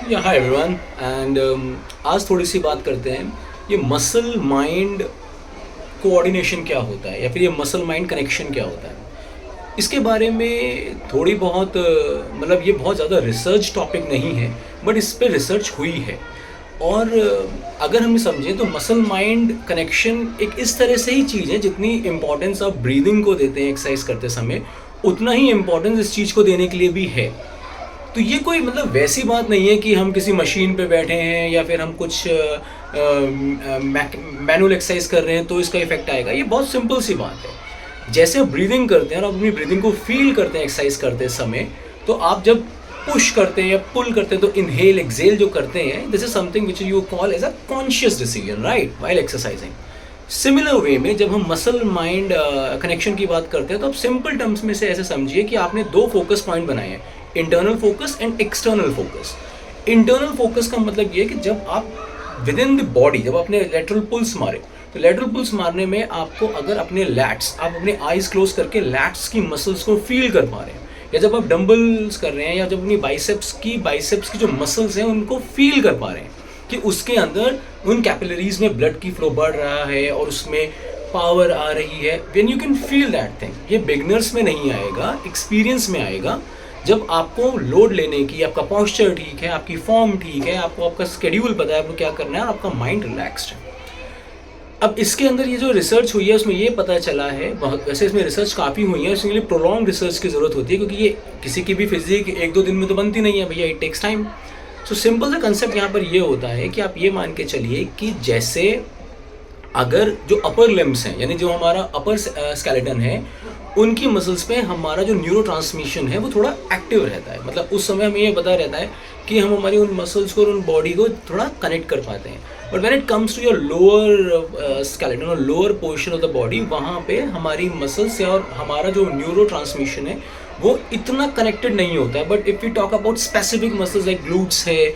या hi everyone and आज थोड़ी सी बात करते हैं ये मसल माइंड कोऑर्डिनेशन क्या होता है या फिर ये मसल माइंड कनेक्शन क्या होता है। इसके बारे में थोड़ी बहुत मतलब ये बहुत ज़्यादा रिसर्च टॉपिक नहीं है, बट इस पे रिसर्च हुई है। और अगर हम समझें तो मसल माइंड कनेक्शन एक इस तरह से ही चीज़ है, जितनी इम्पोर्टेंस आप ब्रीदिंग को देते हैं एक्सरसाइज करते समय, उतना ही इम्पोर्टेंस इस चीज़ को देने के लिए भी है। तो ये कोई मतलब वैसी बात नहीं है कि हम किसी मशीन पे बैठे हैं या फिर हम कुछ मैनुअल एक्सरसाइज कर रहे हैं तो इसका इफेक्ट आएगा। ये बहुत सिंपल सी बात है। जैसे आप ब्रीदिंग करते हैं और अपनी ब्रीदिंग को फील करते हैं एक्सरसाइज करते समय, तो आप जब पुश करते हैं या पुल करते हैं तो इनहेल एक्सेल जो करते हैं, this is something which you call as a conscious decision, right, while exercising. Similar way में जब हम मसल माइंड कनेक्शन की बात करते हैं तो आप सिंपल टर्म्स में से ऐसे समझिए कि आपने दो फोकस पॉइंट बनाए हैं, internal focus and external focus. Internal focus का मतलब ये है कि जब आप विद इन द बॉडी जब आपने लेटरल पुल्स मारे, तो लेटरल पुल्स मारने में आपको अगर अपने लैट्स, आप अपने आईज क्लोज करके लैट्स की मसल्स को फील कर पा रहे हैं, या जब आप डंबल्स कर रहे हैं या जब अपनी बाइसेप्स की जो मसल्स हैं उनको फील कर पा रहे हैं कि उसके अंदर उन कैपिलरीज में ब्लड की फ्लो बढ़ रहा है और उसमें पावर आ रही है, when you can feel that thing. ये बिगनर्स में नहीं आएगा, एक्सपीरियंस में आएगा। जब आपको लोड लेने की, आपका पोस्चर ठीक है, आपकी फॉर्म ठीक है, आपको आपका स्केड्यूल पता है आपको क्या करना है और आपका माइंड रिलैक्स्ड है। अब इसके अंदर ये जो रिसर्च हुई है उसमें ये पता चला है, बहुत वैसे इसमें रिसर्च काफ़ी हुई है, इसके लिए प्रोलॉन्ग रिसर्च की ज़रूरत होती है, क्योंकि ये किसी की भी फिजिक एक दो दिन में तो बनती नहीं है भैया, it takes time. So simple सा कंसेप्ट यहाँ पर ये होता है कि आप ये मान के चलिए कि जैसे अगर जो अपर लिम्स हैं, यानी जो हमारा अपर स्केलेटन है, उनकी मसल्स पे हमारा जो न्यूरो ट्रांसमिशन है वो थोड़ा एक्टिव रहता है। मतलब उस समय हमें ये पता रहता है कि हम हमारी उन मसल्स को और उन बॉडी को थोड़ा कनेक्ट कर पाते हैं। But when it comes to your lower skeleton और lower portion of the body, वहाँ पे हमारी मसल्स और हमारा जो न्यूरो ट्रांसमिशन है वो इतना कनेक्टेड नहीं होता है। But if you talk about specific muscles like glutes है,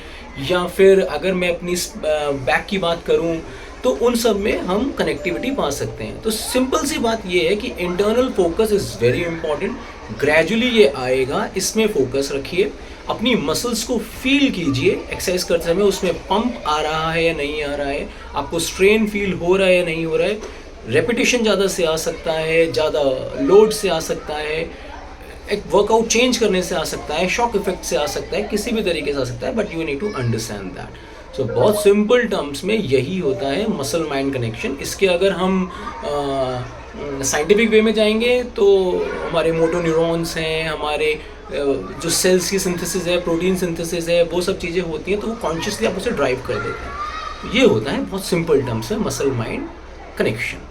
या फिर अगर मैं अपनी बैक की बात करूँ, तो उन सब में हम कनेक्टिविटी पा सकते हैं। तो सिंपल सी बात ये है कि internal focus is very important. Gradually ये आएगा, इसमें फोकस रखिए, अपनी मसल्स को फील कीजिए एक्सरसाइज करते समय, उसमें पंप आ रहा है या नहीं आ रहा है, आपको स्ट्रेन फील हो रहा है या नहीं हो रहा है, रेपिटेशन ज़्यादा से आ सकता है, ज़्यादा लोड से आ सकता है, एक वर्कआउट चेंज करने से आ सकता है, शॉक इफेक्ट से आ सकता है, किसी भी तरीके से आ सकता है, but you need to understand that. So बहुत सिंपल टर्म्स में यही होता है मसल माइंड कनेक्शन। इसके अगर हम साइंटिफिक वे में जाएंगे तो हमारे मोटो न्यूरॉन्स हैं, हमारे जो सेल्स की सिंथेसिस है, प्रोटीन सिंथेसिस है, वो सब चीज़ें होती हैं, तो वो कॉन्शियसली आप उसे ड्राइव कर देते हैं। तो ये होता है बहुत सिंपल टर्म्स में मसल माइंड कनेक्शन।